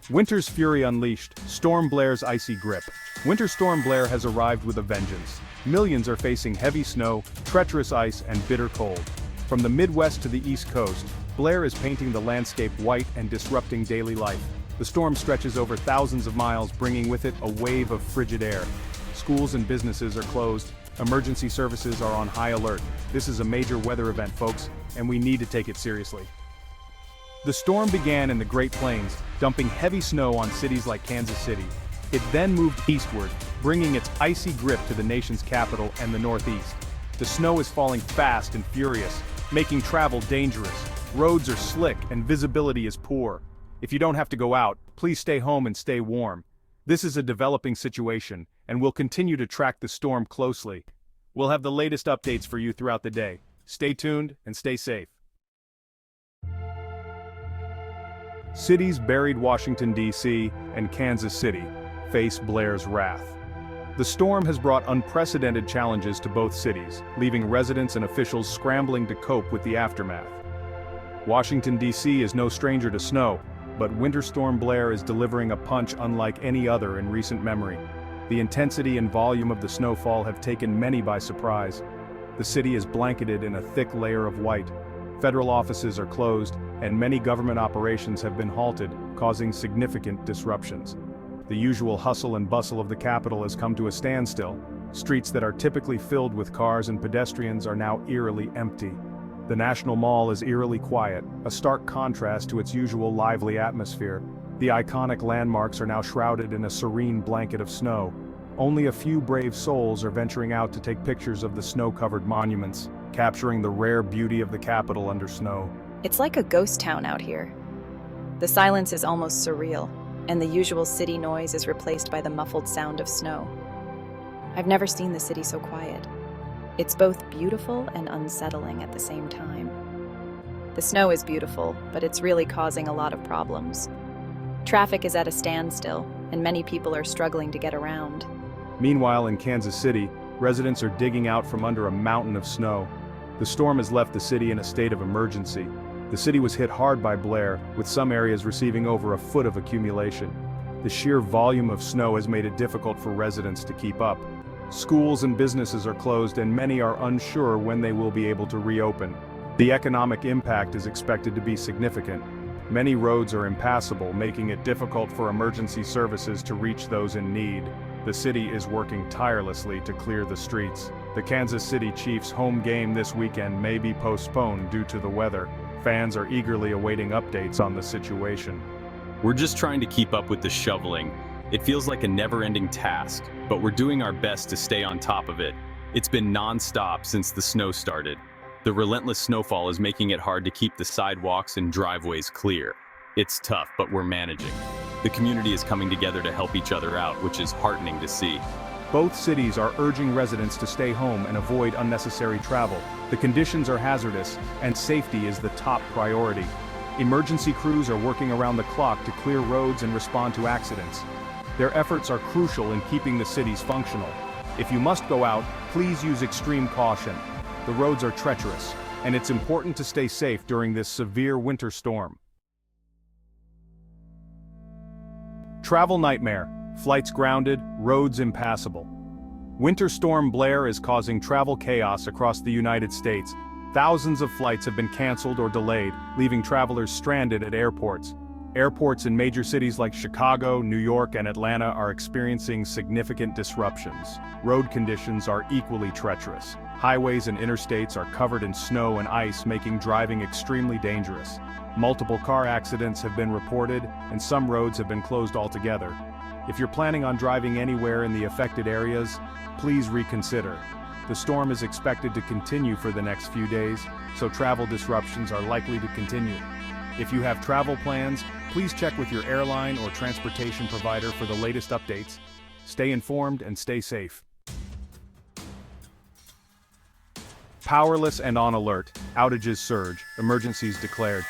Winter's fury unleashed, Storm Blair's icy grip. Winter Storm Blair has arrived with a vengeance. Millions are facing heavy snow, treacherous ice, and bitter cold. From the Midwest to the East Coast, Blair is painting the landscape white and disrupting daily life. The storm stretches over thousands of miles, bringing with it a wave of frigid air. Schools and businesses are closed. Emergency services are on high alert. This is a major weather event, folks, and we need to take it seriously. The storm began in the Great Plains, dumping heavy snow on cities like Kansas City. It then moved eastward, bringing its icy grip to the nation's capital and the Northeast. The snow is falling fast and furious, making travel dangerous. Roads are slick and visibility is poor. If you don't have to go out, please stay home and stay warm. This is a developing situation, and we'll continue to track the storm closely. We'll have the latest updates for you throughout the day. Stay tuned and stay safe. Cities buried Washington, D.C. and Kansas City face Blair's wrath. The storm has brought unprecedented challenges to both cities, leaving residents and officials scrambling to cope with the aftermath. Washington, D.C. is no stranger to snow, but Winter Storm Blair is delivering a punch unlike any other in recent memory. The intensity and volume of the snowfall have taken many by surprise. The city is blanketed in a thick layer of white. Federal offices are closed, and many government operations have been halted, causing significant disruptions. The usual hustle and bustle of the capital has come to a standstill. Streets that are typically filled with cars and pedestrians are now eerily empty. The National Mall is eerily quiet, a stark contrast to its usual lively atmosphere. The iconic landmarks are now shrouded in a serene blanket of snow. Only a few brave souls are venturing out to take pictures of the snow-covered monuments, capturing the rare beauty of the capital under snow. It's like a ghost town out here. The silence is almost surreal, and the usual city noise is replaced by the muffled sound of snow. I've never seen the city so quiet. It's both beautiful and unsettling at the same time. The snow is beautiful, but it's really causing a lot of problems. Traffic is at a standstill, and many people are struggling to get around. Meanwhile, in Kansas City, residents are digging out from under a mountain of snow. The storm has left the city in a state of emergency. The city was hit hard by Blair, with some areas receiving over a foot of accumulation. The sheer volume of snow has made it difficult for residents to keep up. Schools and businesses are closed, and many are unsure when they will be able to reopen. The economic impact is expected to be significant. Many roads are impassable, making it difficult for emergency services to reach those in need. The city is working tirelessly to clear the streets. The Kansas City Chiefs' home game this weekend may be postponed due to the weather. Fans are eagerly awaiting updates on the situation. We're just trying to keep up with the shoveling. It feels like a never-ending task, but we're doing our best to stay on top of it. It's been non-stop since the snow started. The relentless snowfall is making it hard to keep the sidewalks and driveways clear. It's tough, but we're managing. The community is coming together to help each other out, which is heartening to see. Both cities are urging residents to stay home and avoid unnecessary travel. The conditions are hazardous, and safety is the top priority. Emergency crews are working around the clock to clear roads and respond to accidents. Their efforts are crucial in keeping the cities functional. If you must go out, please use extreme caution. The roads are treacherous, and it's important to stay safe during this severe winter storm. Travel nightmare. Flights grounded, roads impassable. Winter Storm Blair is causing travel chaos across the United States. Thousands of flights have been canceled or delayed, leaving travelers stranded at airports. Airports in major cities like Chicago, New York, and Atlanta are experiencing significant disruptions. Road conditions are equally treacherous. Highways and interstates are covered in snow and ice, making driving extremely dangerous. Multiple car accidents have been reported, and some roads have been closed altogether. If you're planning on driving anywhere in the affected areas, please reconsider. The storm is expected to continue for the next few days, so travel disruptions are likely to continue. If you have travel plans, please check with your airline or transportation provider for the latest updates. Stay informed and stay safe. Powerless and on alert, outages surge, emergencies declared.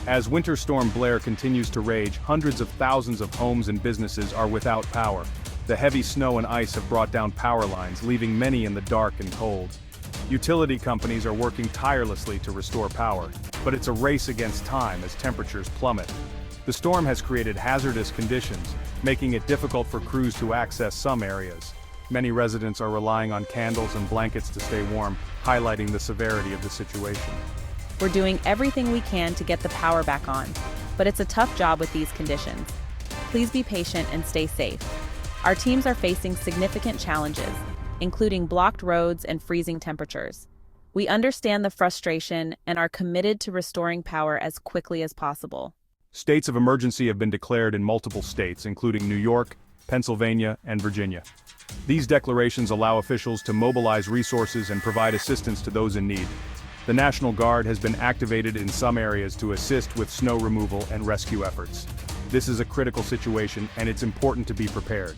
As Winter Storm Blair continues to rage, hundreds of thousands of homes and businesses are without power. The heavy snow and ice have brought down power lines, leaving many in the dark and cold. Utility companies are working tirelessly to restore power, but it's a race against time as temperatures plummet. The storm has created hazardous conditions, making it difficult for crews to access some areas. Many residents are relying on candles and blankets to stay warm, highlighting the severity of the situation. We're doing everything we can to get the power back on, but it's a tough job with these conditions. Please be patient and stay safe. Our teams are facing significant challenges, including blocked roads and freezing temperatures. We understand the frustration and are committed to restoring power as quickly as possible. States of emergency have been declared in multiple states, including New York, Pennsylvania, and Virginia. These declarations allow officials to mobilize resources and provide assistance to those in need. The National Guard has been activated in some areas to assist with snow removal and rescue efforts. This is a critical situation, and it's important to be prepared.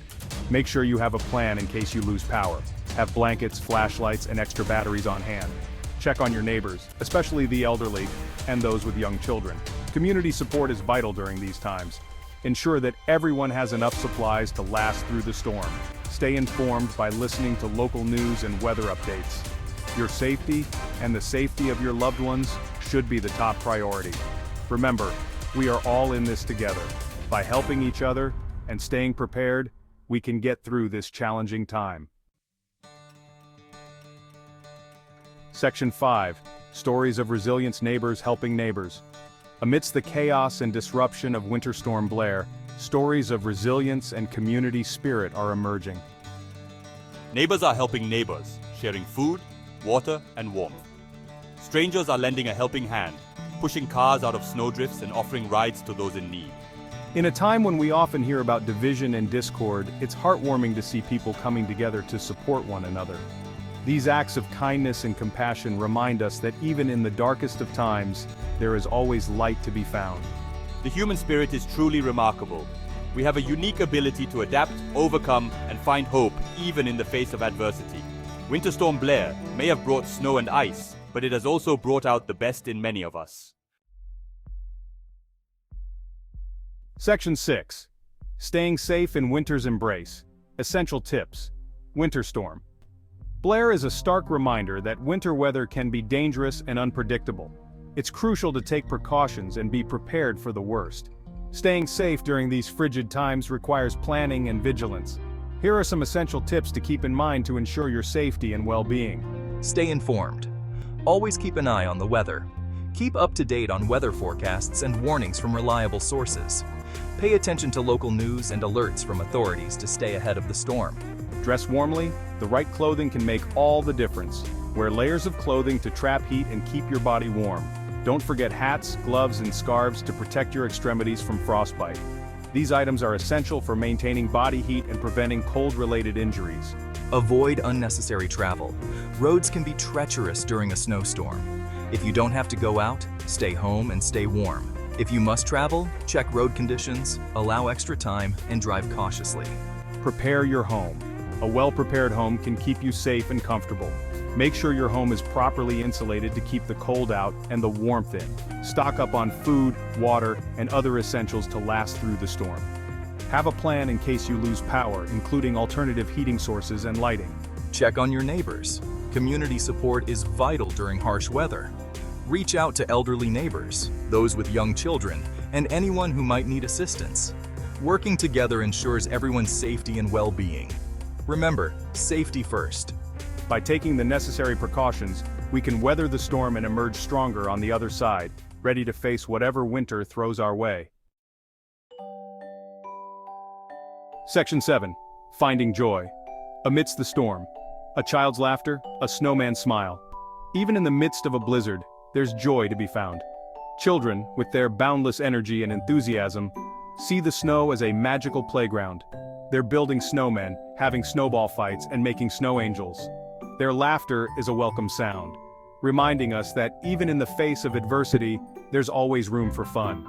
Make sure you have a plan in case you lose power. Have blankets, flashlights, and extra batteries on hand. Check on your neighbors, especially the elderly and those with young children. Community support is vital during these times. Ensure that everyone has enough supplies to last through the storm. Stay informed by listening to local news and weather updates. Your safety and the safety of your loved ones should be the top priority. Remember, we are all in this together. By helping each other and staying prepared, we can get through this challenging time. Section 5. Stories of Resilience. Neighbors helping neighbors. Amidst the chaos and disruption of Winter Storm Blair, stories of resilience and community spirit are emerging. Neighbors are helping neighbors, sharing food, water, and warmth. Strangers are lending a helping hand, pushing cars out of snowdrifts and offering rides to those in need. In a time when we often hear about division and discord, it's heartwarming to see people coming together to support one another. These acts of kindness and compassion remind us that even in the darkest of times, there is always light to be found. The human spirit is truly remarkable. We have a unique ability to adapt, overcome, and find hope even in the face of adversity. Winter Storm Blair may have brought snow and ice, but it has also brought out the best in many of us. Section 6. Staying safe in winter's embrace. Essential tips. Winter storm. Blair is a stark reminder that winter weather can be dangerous and unpredictable. It's crucial to take precautions and be prepared for the worst. Staying safe during these frigid times requires planning and vigilance. Here are some essential tips to keep in mind to ensure your safety and well-being. Stay informed. Always keep an eye on the weather. Keep up to date on weather forecasts and warnings from reliable sources. Pay attention to local news and alerts from authorities to stay ahead of the storm. Dress warmly. The right clothing can make all the difference. Wear layers of clothing to trap heat and keep your body warm. Don't forget hats, gloves, and scarves to protect your extremities from frostbite. These items are essential for maintaining body heat and preventing cold-related injuries. Avoid unnecessary travel. Roads can be treacherous during a snowstorm. If you don't have to go out, stay home and stay warm. If you must travel, check road conditions, allow extra time, and drive cautiously. Prepare your home. A well-prepared home can keep you safe and comfortable. Make sure your home is properly insulated to keep the cold out and the warmth in. Stock up on food, water, and other essentials to last through the storm. Have a plan in case you lose power, including alternative heating sources and lighting. Check on your neighbors. Community support is vital during harsh weather. Reach out to elderly neighbors, those with young children, and anyone who might need assistance. Working together ensures everyone's safety and well-being. Remember, safety first. By taking the necessary precautions, we can weather the storm and emerge stronger on the other side, ready to face whatever winter throws our way. Section 7. Finding joy. Amidst the storm. A child's laughter, a snowman's smile. Even in the midst of a blizzard, there's joy to be found. Children, with their boundless energy and enthusiasm, see the snow as a magical playground. They're building snowmen, having snowball fights, and making snow angels. Their laughter is a welcome sound, reminding us that even in the face of adversity, there's always room for fun.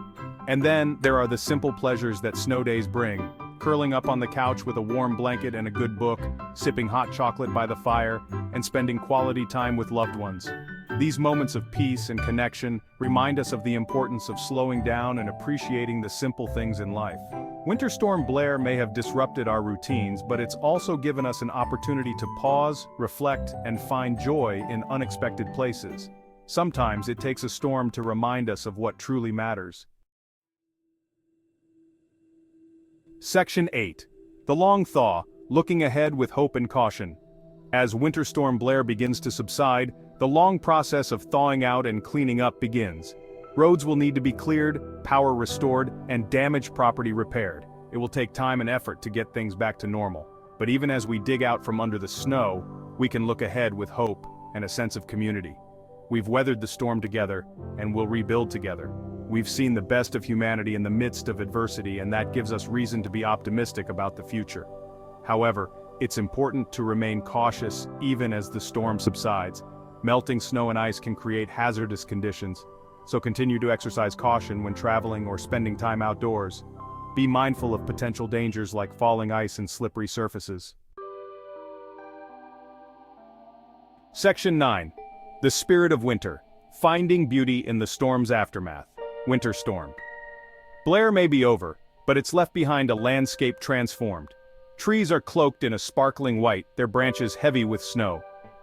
And then there are the simple pleasures that snow days bring, curling up on the couch with a warm blanket and a good book, sipping hot chocolate by the fire, and spending quality time with loved ones. These moments of peace and connection remind us of the importance of slowing down and appreciating the simple things in life. Winter Storm Blair may have disrupted our routines, but it's also given us an opportunity to pause, reflect, and find joy in unexpected places. Sometimes it takes a storm to remind us of what truly matters. Section 8. The Long Thaw, Looking Ahead with Hope and Caution. As Winter Storm Blair begins to subside, the long process of thawing out and cleaning up begins. Roads will need to be cleared, power restored, and damaged property repaired. It will take time and effort to get things back to normal. But even as we dig out from under the snow, we can look ahead with hope and a sense of community. We've weathered the storm together, and we'll rebuild together. We've seen the best of humanity in the midst of adversity, and that gives us reason to be optimistic about the future. However, it's important to remain cautious even as the storm subsides. Melting snow and ice can create hazardous conditions, so continue to exercise caution when traveling or spending time outdoors. Be mindful of potential dangers like falling ice and slippery surfaces. Section 9. The Spirit of Winter, Finding Beauty in the Storm's Aftermath. Winter Storm. Blair may be over, but it's left behind a landscape transformed. Trees are cloaked in a sparkling white, their branches heavy with snow.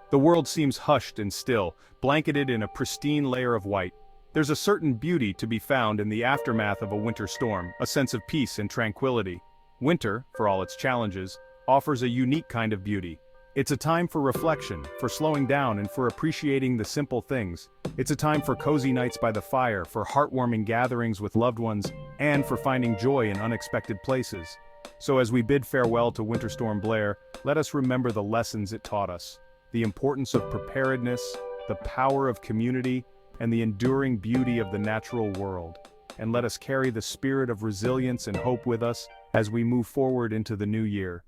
The world seems hushed and still, blanketed in a pristine layer of white. There's a certain beauty to be found in the aftermath of a winter storm, a sense of peace and tranquility. Winter, for all its challenges, offers a unique kind of beauty. It's a time for reflection, for slowing down and for appreciating the simple things. It's a time for cozy nights by the fire, for heartwarming gatherings with loved ones, and for finding joy in unexpected places. So as we bid farewell to Winter Storm Blair, let us remember the lessons it taught us. The importance of preparedness, the power of community, and the enduring beauty of the natural world. And let us carry the spirit of resilience and hope with us as we move forward into the new year.